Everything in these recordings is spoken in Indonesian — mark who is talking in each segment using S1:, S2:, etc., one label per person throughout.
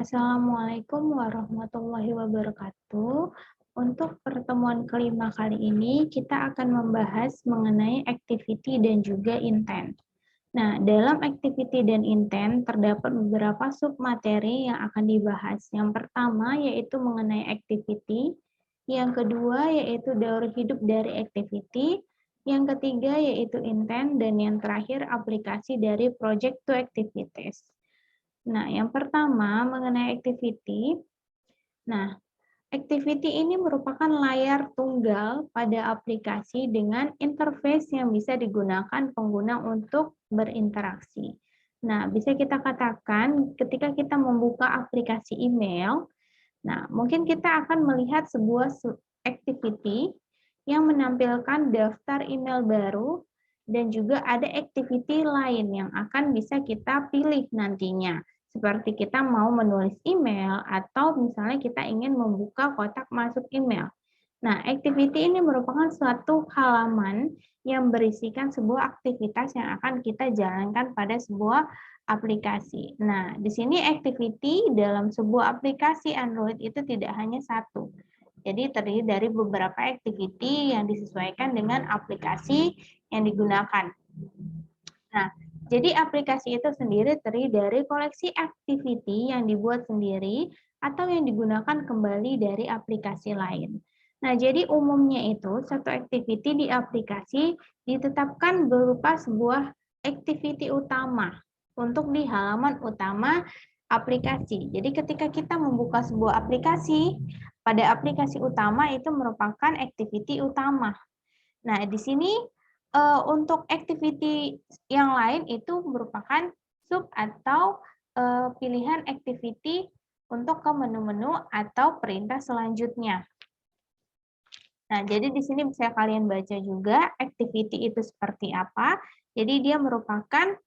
S1: Assalamualaikum warahmatullahi wabarakatuh. Untuk pertemuan kelima kali ini, kita akan membahas mengenai activity dan juga intent. Nah, dalam activity dan intent terdapat beberapa submateri yang akan dibahas. Yang pertama yaitu mengenai activity, yang kedua yaitu daur hidup dari activity, yang ketiga yaitu intent, dan yang terakhir aplikasi dari project to activities. Nah, yang pertama mengenai activity. Nah, activity ini merupakan layar tunggal pada aplikasi dengan interface yang bisa digunakan pengguna untuk berinteraksi. Nah, bisa kita katakan ketika kita membuka aplikasi email, nah mungkin kita akan melihat sebuah activity yang menampilkan daftar email baru dan juga ada activity lain yang akan bisa kita pilih nantinya. Seperti kita mau menulis email atau misalnya kita ingin membuka kotak masuk email. Nah, activity ini merupakan suatu halaman yang berisikan sebuah aktivitas yang akan kita jalankan pada sebuah aplikasi. Nah, di sini activity dalam sebuah aplikasi Android itu tidak hanya satu. Jadi terdiri dari beberapa activity yang disesuaikan dengan aplikasi yang digunakan. Nah, jadi aplikasi itu sendiri terdiri dari koleksi activity yang dibuat sendiri atau yang digunakan kembali dari aplikasi lain. Nah, jadi umumnya itu satu activity di aplikasi ditetapkan berupa sebuah activity utama untuk di halaman utama aplikasi. Jadi ketika kita membuka sebuah aplikasi, pada aplikasi utama itu merupakan activity utama. Nah, di sini untuk activity yang lain itu merupakan sub atau pilihan activity untuk ke menu-menu atau perintah selanjutnya. Nah, jadi di sini bisa kalian baca juga activity itu seperti apa. Jadi dia merupakan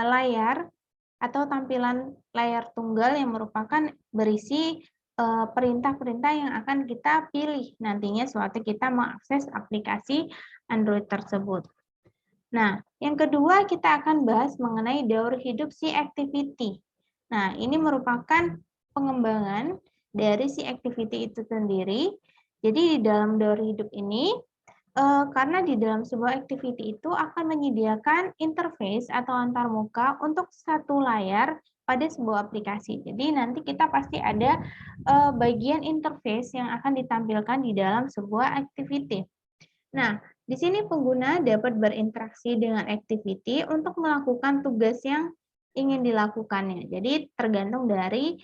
S1: layar atau tampilan layar tunggal yang merupakan berisi perintah-perintah yang akan kita pilih nantinya sewaktu kita mengakses aplikasi Android tersebut. Nah, yang kedua kita akan bahas mengenai daur hidup si activity. Nah, ini merupakan pengembangan dari si activity itu sendiri. Jadi di dalam daur hidup ini, karena di dalam sebuah activity itu akan menyediakan interface atau antarmuka untuk satu layar pada sebuah aplikasi. Jadi nanti kita pasti ada bagian interface yang akan ditampilkan di dalam sebuah activity. Nah, di sini pengguna dapat berinteraksi dengan activity untuk melakukan tugas yang ingin dilakukannya. Jadi tergantung dari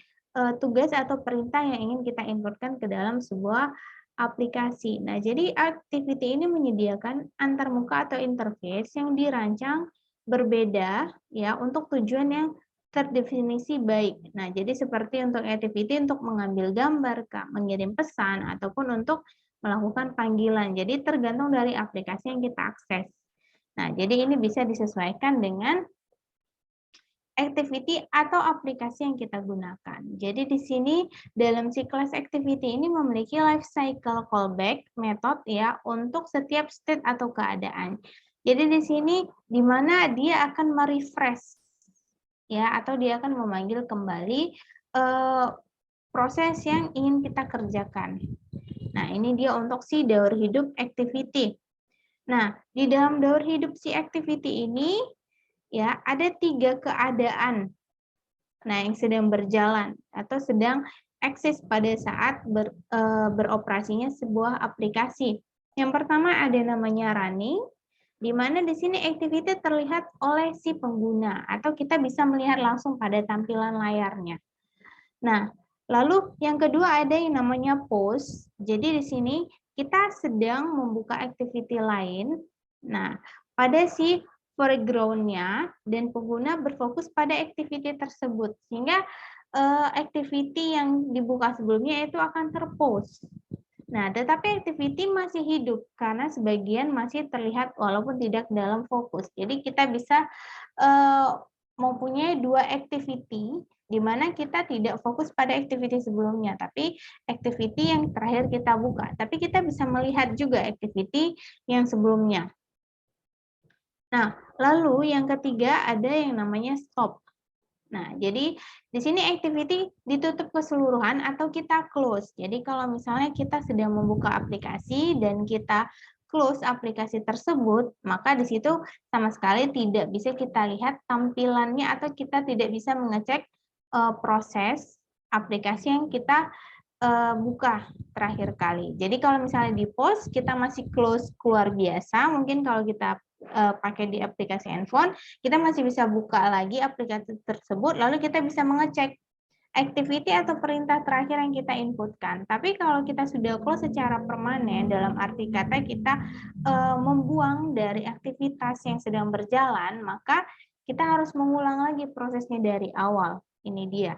S1: tugas atau perintah yang ingin kita inputkan ke dalam sebuah aplikasi. Nah, jadi activity ini menyediakan antarmuka atau interface yang dirancang berbeda ya untuk tujuan yang terdefinisi baik. Nah, jadi seperti untuk activity untuk mengambil gambar, mengirim pesan ataupun untuk melakukan panggilan. Jadi tergantung dari aplikasi yang kita akses. Nah, jadi ini bisa disesuaikan dengan activity atau aplikasi yang kita gunakan. Jadi di sini dalam siklus activity ini memiliki life cycle callback method ya untuk setiap state atau keadaan. Jadi di sini di mana dia akan merefresh ya atau dia akan memanggil kembali proses yang ingin kita kerjakan. Nah, ini dia untuk si daur hidup activity. Nah, di dalam daur hidup si activity ini ya ada 3 keadaan. Nah, yang sedang berjalan atau sedang eksis pada saat beroperasinya sebuah aplikasi. Yang pertama ada namanya running, di mana di sini activity terlihat oleh si pengguna atau kita bisa melihat langsung pada tampilan layarnya. Nah, lalu yang kedua ada yang namanya pause. Jadi di sini kita sedang membuka activity lain. Nah, pada si foreground-nya dan pengguna berfokus pada activity tersebut sehingga activity yang dibuka sebelumnya itu akan terpause. Nah, tetapi activity masih hidup karena sebagian masih terlihat walaupun tidak dalam fokus. Jadi kita bisa mempunyai 2 activity di mana kita tidak fokus pada activity sebelumnya, tapi activity yang terakhir kita buka. Tapi kita bisa melihat juga activity yang sebelumnya. Nah, lalu yang ketiga ada yang namanya stop. Nah, jadi di sini activity ditutup keseluruhan atau kita close. Jadi kalau misalnya kita sedang membuka aplikasi dan kita close aplikasi tersebut, maka di situ sama sekali tidak bisa kita lihat tampilannya atau kita tidak bisa mengecek proses aplikasi yang kita buka terakhir kali. Jadi kalau misalnya di post kita masih close keluar biasa, mungkin kalau kita pakai di aplikasi handphone, kita masih bisa buka lagi aplikasi tersebut, lalu kita bisa mengecek activity atau perintah terakhir yang kita inputkan. Tapi kalau kita sudah close secara permanen, dalam arti kata kita membuang dari aktivitas yang sedang berjalan, maka kita harus mengulang lagi prosesnya dari awal. Ini dia.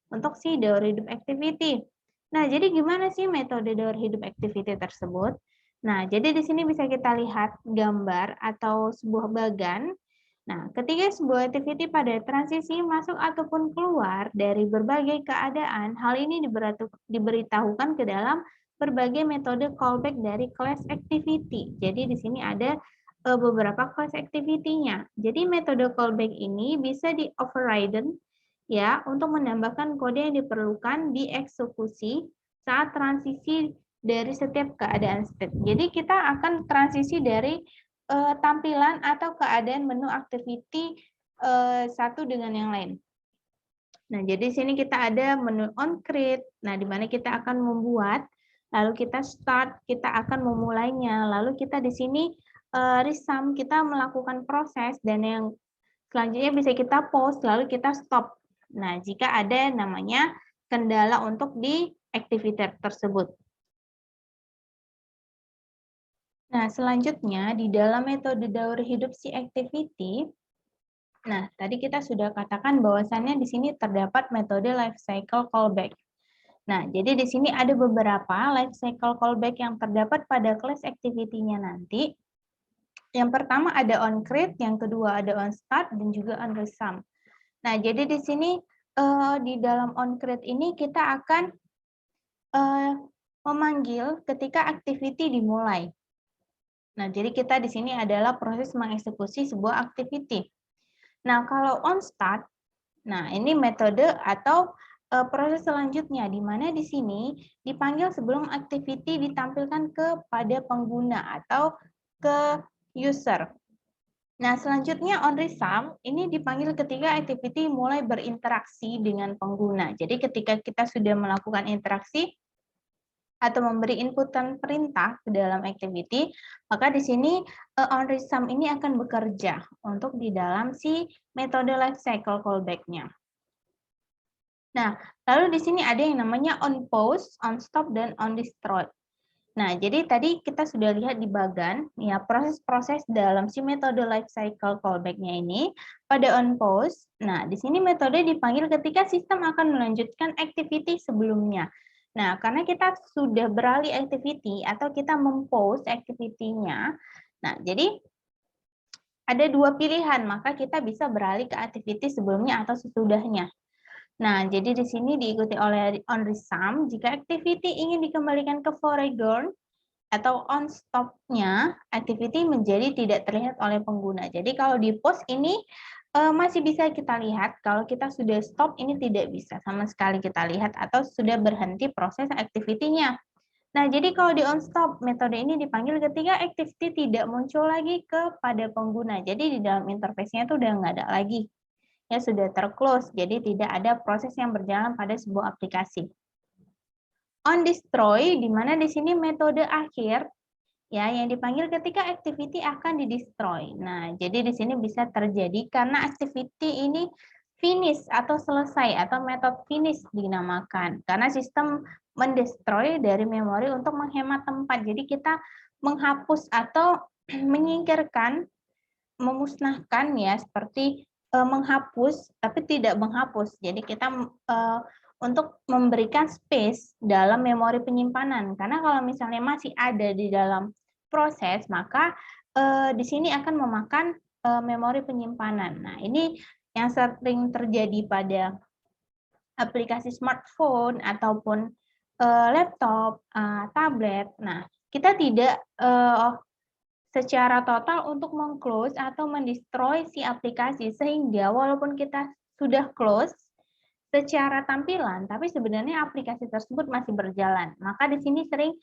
S1: Untuk si daur hidup activity. Nah, jadi gimana sih metode daur hidup activity tersebut? Nah, jadi di sini bisa kita lihat gambar atau sebuah bagan. Nah, ketika sebuah activity pada transisi masuk ataupun keluar dari berbagai keadaan, hal ini diberitahukan ke dalam berbagai metode callback dari class activity. Jadi di sini ada beberapa class activity-nya. Jadi metode callback ini bisa di-overriden ya untuk menambahkan kode yang diperlukan dieksekusi saat transisi dari setiap keadaan state. Jadi kita akan transisi dari tampilan atau keadaan menu activity satu dengan yang lain. Nah, jadi sini kita ada menu on create. Nah, di mana kita akan membuat, lalu kita start, kita akan memulainya, lalu kita di sini resum, kita melakukan proses, dan yang selanjutnya bisa kita pause, lalu kita stop. Nah, jika ada namanya kendala untuk di activity tersebut. Nah, selanjutnya di dalam metode daur hidup si activity, nah tadi kita sudah katakan bahwasannya di sini terdapat metode life cycle callback. Nah, jadi di sini ada beberapa life cycle callback yang terdapat pada class activity-nya nanti. Yang pertama ada on create, yang kedua ada on start, dan juga on resum. Nah, jadi di sini di dalam on create ini kita akan memanggil ketika activity dimulai. Nah, jadi kita di sini adalah proses mengeksekusi sebuah activity. Nah, kalau on start, nah ini metode atau proses selanjutnya, di mana di sini dipanggil sebelum activity ditampilkan kepada pengguna atau ke user. Nah, selanjutnya on resum, ini dipanggil ketika activity mulai berinteraksi dengan pengguna. Jadi ketika kita sudah melakukan interaksi, atau memberi inputan perintah ke dalam activity, maka di sini on resum ini akan bekerja untuk di dalam si metode life cycle callback-nya. Nah, lalu di sini ada yang namanya on pause, on stop, dan on destroy. Nah, jadi tadi kita sudah lihat di bagan, ya proses-proses dalam si metode life cycle callback-nya ini pada on pause. Nah, di sini metode dipanggil ketika sistem akan melanjutkan activity sebelumnya. Nah, karena kita sudah beralih activity atau kita mempause activity-nya, nah jadi ada dua pilihan, maka kita bisa beralih ke activity sebelumnya atau sesudahnya. Nah, jadi di sini diikuti oleh on resum, jika activity ingin dikembalikan ke foreground, atau on stop-nya, activity menjadi tidak terlihat oleh pengguna. Jadi kalau di post ini masih bisa kita lihat, kalau kita sudah stop ini tidak bisa sama sekali kita lihat atau sudah berhenti proses activity-nya. Nah, jadi kalau di on stop, metode ini dipanggil ketika activity tidak muncul lagi kepada pengguna. Jadi di dalam interface-nya itu udah nggak ada lagi. Ya sudah terclose, jadi tidak ada proses yang berjalan pada sebuah aplikasi. On destroy, di mana di sini metode akhir ya yang dipanggil ketika activity akan di-destroy. Nah, jadi di sini bisa terjadi karena activity ini finish atau selesai atau metode finish dinamakan. Karena sistem mendestroy dari memori untuk menghemat tempat. Jadi kita menghapus atau menyingkirkan, memusnahkan ya seperti menghapus tapi tidak menghapus. Jadi kita untuk memberikan space dalam memori penyimpanan. Karena kalau misalnya masih ada di dalam proses, maka di sini akan memakan memori penyimpanan. Nah, ini yang sering terjadi pada aplikasi smartphone ataupun laptop, tablet. Nah, kita tidak secara total untuk meng-close atau mendestroy si aplikasi, sehingga walaupun kita sudah close secara tampilan, tapi sebenarnya aplikasi tersebut masih berjalan. Maka di sini sering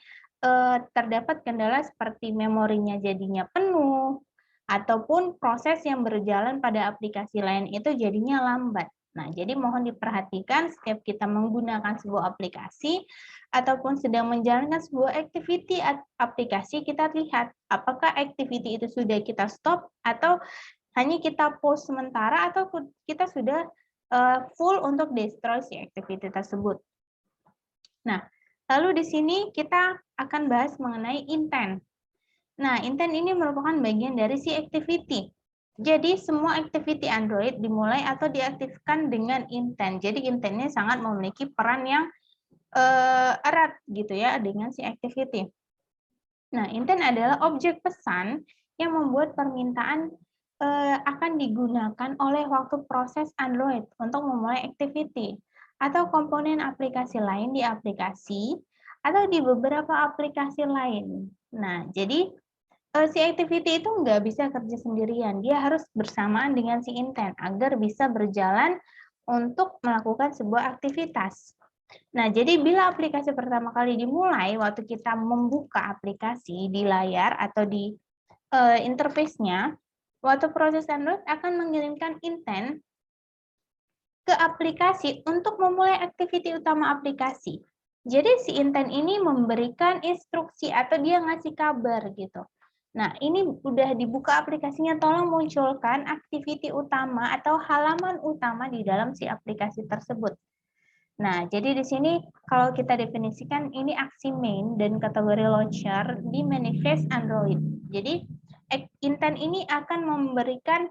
S1: terdapat kendala seperti memorinya jadinya penuh, ataupun proses yang berjalan pada aplikasi lain itu jadinya lambat. Nah, jadi mohon diperhatikan setiap kita menggunakan sebuah aplikasi ataupun sedang menjalankan sebuah activity aplikasi, kita lihat apakah activity itu sudah kita stop atau hanya kita pause sementara atau kita sudah full untuk destroy si activity tersebut. Nah, lalu di sini kita akan bahas mengenai intent. Nah, intent ini merupakan bagian dari si activity. Jadi, semua activity Android dimulai atau diaktifkan dengan intent. Jadi, intentnya sangat memiliki peran yang erat gitu ya dengan si activity. Nah, intent adalah objek pesan yang membuat permintaan akan digunakan oleh waktu proses Android untuk memulai activity atau komponen aplikasi lain di aplikasi atau di beberapa aplikasi lain. Nah, jadi si activity itu nggak bisa kerja sendirian, dia harus bersamaan dengan si intent agar bisa berjalan untuk melakukan sebuah aktivitas. Nah, jadi bila aplikasi pertama kali dimulai, waktu kita membuka aplikasi di layar atau di interface-nya, waktu proses Android akan mengirimkan intent ke aplikasi untuk memulai aktiviti utama aplikasi. Jadi si intent ini memberikan instruksi atau dia ngasih kabar gitu. Nah, ini udah dibuka aplikasinya, tolong munculkan aktiviti utama atau halaman utama di dalam si aplikasi tersebut. Nah, jadi di sini kalau kita definisikan ini aksi main dan kategori launcher di manifest Android. Jadi intent ini akan memberikan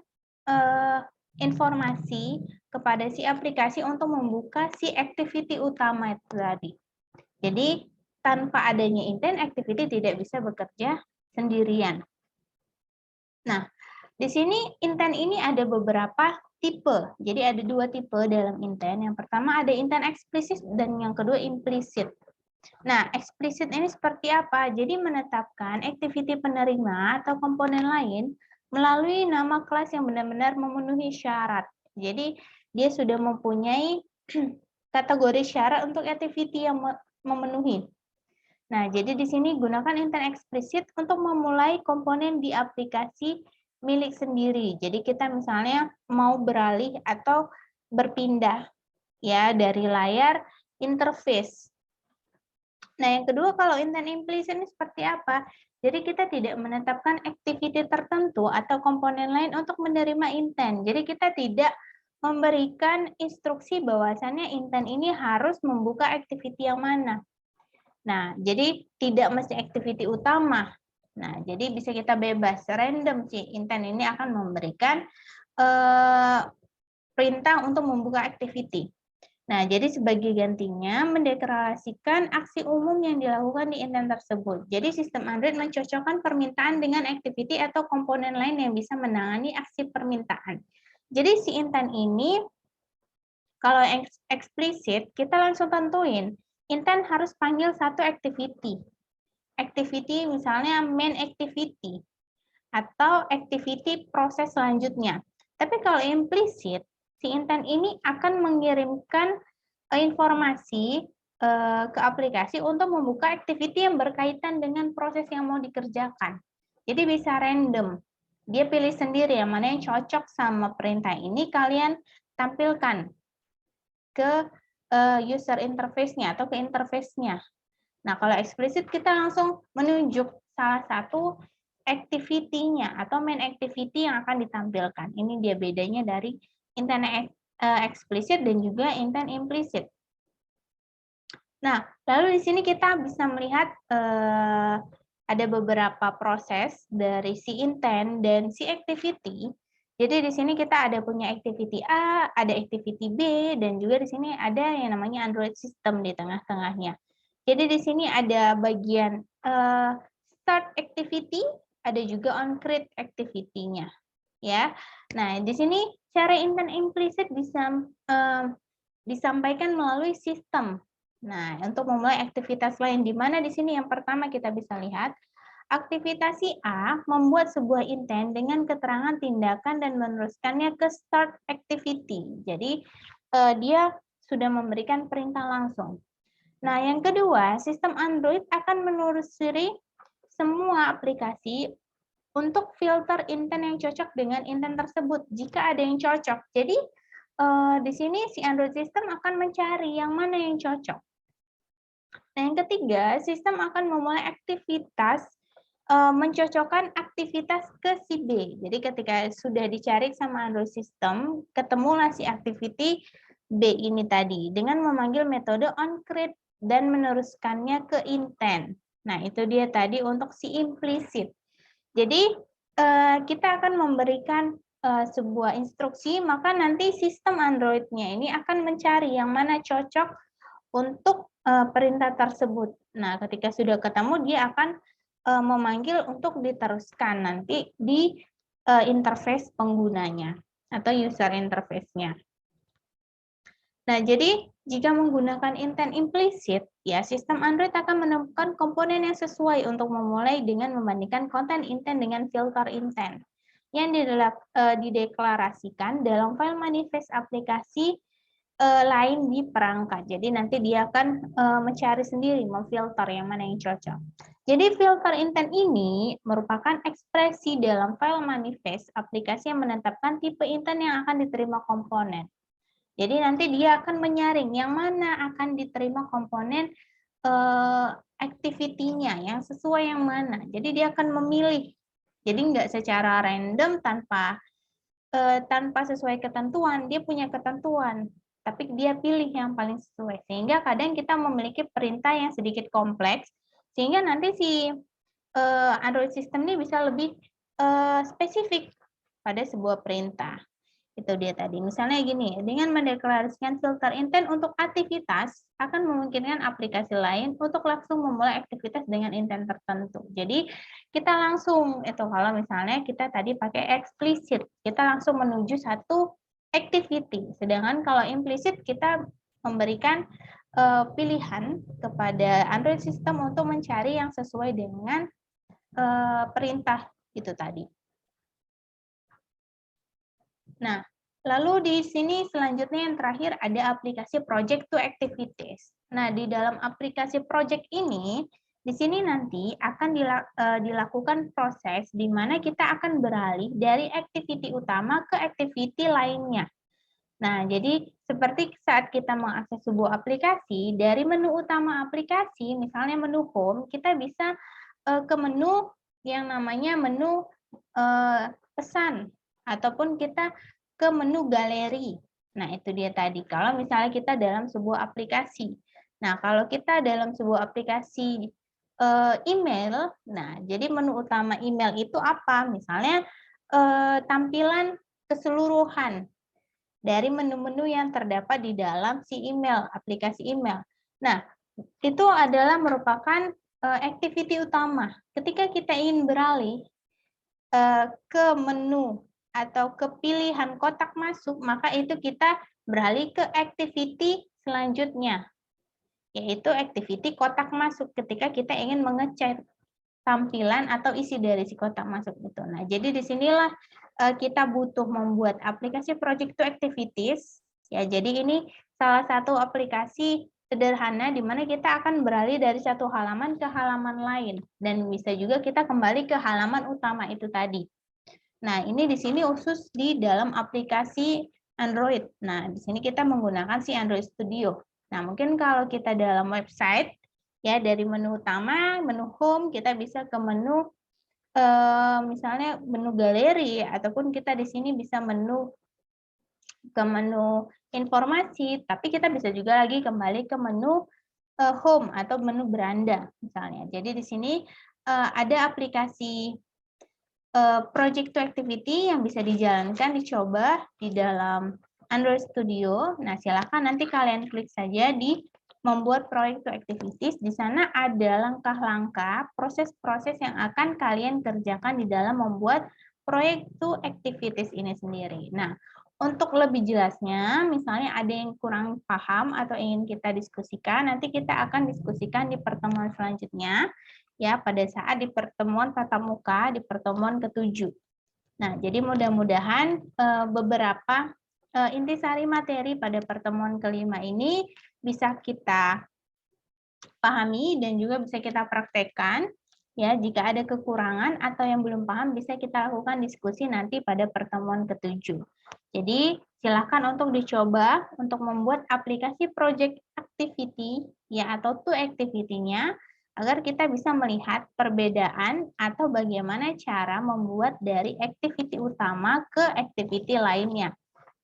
S1: informasi kepada si aplikasi untuk membuka si activity utama itu tadi. Jadi tanpa adanya intent, activity tidak bisa bekerja sendirian. Nah, di sini intent ini ada beberapa tipe. Jadi ada dua tipe dalam intent. Yang pertama ada intent eksplisit dan yang kedua implisit. Nah, eksplisit ini seperti apa? Jadi menetapkan activity penerima atau komponen lain melalui nama kelas yang benar-benar memenuhi syarat. Jadi dia sudah mempunyai kategori syarat untuk activity yang memenuhi. Nah, jadi di sini gunakan intent eksplisit untuk memulai komponen di aplikasi milik sendiri. Jadi kita misalnya mau beralih atau berpindah ya dari layar interface. Nah, yang kedua kalau intent implicit ini seperti apa? Jadi kita tidak menetapkan activity tertentu atau komponen lain untuk menerima intent. Jadi kita tidak memberikan instruksi bahwasannya intent ini harus membuka activity yang mana. Nah, jadi tidak mesti activity utama. Nah, jadi bisa kita bebas, random sih. Intent ini akan memberikan perintah untuk membuka activity. Nah, jadi sebagai gantinya mendeklarasikan aksi umum yang dilakukan di intent tersebut. Jadi sistem Android mencocokkan permintaan dengan activity atau komponen lain yang bisa menangani aksi permintaan. Jadi si intent ini kalau eksplisit kita langsung tentuin intent harus panggil satu activity. Activity misalnya main activity atau activity proses selanjutnya. Tapi kalau implisit, si intent ini akan mengirimkan informasi ke aplikasi untuk membuka activity yang berkaitan dengan proses yang mau dikerjakan. Jadi bisa random. Dia pilih sendiri yang mana yang cocok sama perintah ini, kalian tampilkan ke user interface-nya atau ke interface-nya. Nah, kalau eksplisit kita langsung menunjuk salah satu activity-nya atau main activity yang akan ditampilkan. Ini dia bedanya dari intent eksplisit dan juga intent implisit. Nah, lalu di sini kita bisa melihat ada beberapa proses dari si intent dan si activity. Jadi di sini kita ada punya activity A, ada activity B, dan juga di sini ada yang namanya Android system di tengah-tengahnya. Jadi di sini ada bagian start activity, ada juga on create activity-nya, ya. Nah, di sini cara intent implicit bisa disampaikan melalui sistem. Nah, untuk memulai aktivitas lain, di mana di sini yang pertama kita bisa lihat Aktivitas si A membuat sebuah intent dengan keterangan tindakan dan meneruskannya ke start activity. Jadi dia sudah memberikan perintah langsung. Nah, yang kedua, sistem Android akan menelusuri semua aplikasi untuk filter intent yang cocok dengan intent tersebut jika ada yang cocok. Jadi di sini si Android system akan mencari yang mana yang cocok. Nah, yang ketiga, sistem akan memulai aktivitas mencocokkan aktivitas ke si B. Jadi ketika sudah dicari sama Android system, ketemulah si activity B ini tadi dengan memanggil metode onCreate dan meneruskannya ke intent. Nah, itu dia tadi untuk si implicit. Jadi kita akan memberikan sebuah instruksi, maka nanti sistem Android-nya ini akan mencari yang mana cocok untuk perintah tersebut. Nah, ketika sudah ketemu, dia akan memanggil untuk diteruskan nanti di interface penggunanya atau user interface-nya. Nah, jadi jika menggunakan intent implisit, ya sistem Android akan menemukan komponen yang sesuai untuk memulai dengan membandingkan konten intent dengan filter intent yang dideklarasikan dalam file manifest aplikasi lain di perangkat. Jadi nanti dia akan mencari sendiri, memfilter yang mana yang cocok. Jadi filter intent ini merupakan ekspresi dalam file manifest aplikasi yang menetapkan tipe intent yang akan diterima komponen. Jadi nanti dia akan menyaring yang mana akan diterima komponen activity-nya, yang sesuai yang mana. Jadi dia akan memilih. Jadi nggak secara random tanpa sesuai ketentuan, dia punya ketentuan, tapi dia pilih yang paling sesuai. Sehingga kadang kita memiliki perintah yang sedikit kompleks, sehingga nanti si Android system ini bisa lebih spesifik pada sebuah perintah. Itu dia tadi. Misalnya gini, dengan mendeklarasikan filter intent untuk aktivitas, akan memungkinkan aplikasi lain untuk langsung memulai aktivitas dengan intent tertentu. Jadi, kita langsung, itu kalau misalnya kita tadi pakai explicit, kita langsung menuju satu activity. Sedangkan kalau implicit, kita memberikan pilihan kepada Android system untuk mencari yang sesuai dengan perintah itu tadi. Nah, lalu di sini selanjutnya yang terakhir ada aplikasi Project to Activities. Nah, di dalam aplikasi project ini, di sini nanti akan dilakukan proses di mana kita akan beralih dari activity utama ke activity lainnya. Nah, jadi seperti saat kita mengakses sebuah aplikasi, dari menu utama aplikasi, misalnya menu home, kita bisa ke menu yang namanya menu pesan, ataupun kita ke menu galeri. Nah, itu dia tadi. Kalau misalnya kita dalam sebuah aplikasi. Nah, kalau kita dalam sebuah aplikasi email, nah, jadi menu utama email itu apa? Misalnya tampilan keseluruhan dari menu-menu yang terdapat di dalam si email, aplikasi email. Nah, itu adalah merupakan activity utama. Ketika kita ingin beralih ke menu atau ke pilihan kotak masuk, maka itu kita beralih ke activity selanjutnya, yaitu activity kotak masuk ketika kita ingin mengecek tampilan atau isi dari si kotak masuk itu. Nah, jadi disinilah kita butuh membuat aplikasi Project to Activities. Ya, jadi ini salah satu aplikasi sederhana di mana kita akan beralih dari satu halaman ke halaman lain, dan bisa juga kita kembali ke halaman utama itu tadi. Nah, ini di sini khusus di dalam aplikasi Android. Nah, di sini kita menggunakan si Android Studio. Nah, mungkin kalau kita dalam website, ya dari menu utama, menu home, kita bisa ke menu misalnya menu galeri, ataupun kita di sini bisa ke menu informasi, tapi kita bisa juga lagi kembali ke menu home atau menu beranda misalnya. Jadi di sini ada aplikasi Project to Activity yang bisa dijalankan, dicoba di dalam Android Studio. Nah, silakan nanti kalian klik saja di membuat Project to Activities. Di sana ada langkah-langkah, proses-proses yang akan kalian kerjakan di dalam membuat Project to Activities ini sendiri. Nah, untuk lebih jelasnya, misalnya ada yang kurang paham atau ingin kita diskusikan, nanti kita akan diskusikan di pertemuan selanjutnya. ya pada saat di pertemuan tatap muka di pertemuan ke-7. Nah, jadi mudah-mudahan beberapa intisari materi pada pertemuan kelima ini bisa kita pahami dan juga bisa kita praktekkan. Ya, jika ada kekurangan atau yang belum paham bisa kita lakukan diskusi nanti pada pertemuan ke-7. Jadi, silakan untuk dicoba untuk membuat aplikasi project activity ya atau to activity-nya agar kita bisa melihat perbedaan atau bagaimana cara membuat dari activity utama ke activity lainnya.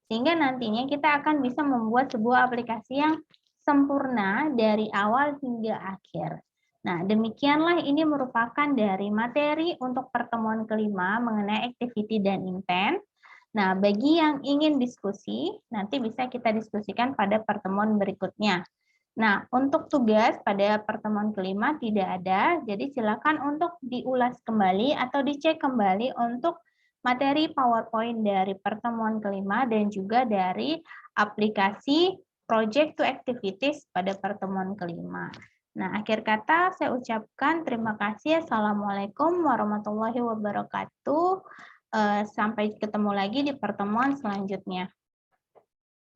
S1: Sehingga nantinya kita akan bisa membuat sebuah aplikasi yang sempurna dari awal hingga akhir. Nah, demikianlah ini merupakan dari materi untuk pertemuan kelima mengenai activity dan intent. Nah, bagi yang ingin diskusi, nanti bisa kita diskusikan pada pertemuan berikutnya. Nah, untuk tugas pada pertemuan kelima tidak ada, jadi silakan untuk diulas kembali atau dicek kembali untuk materi PowerPoint dari pertemuan kelima dan juga dari aplikasi Project to Activities pada pertemuan kelima. Nah, akhir kata saya ucapkan terima kasih. Assalamualaikum warahmatullahi wabarakatuh. Sampai ketemu lagi di pertemuan selanjutnya.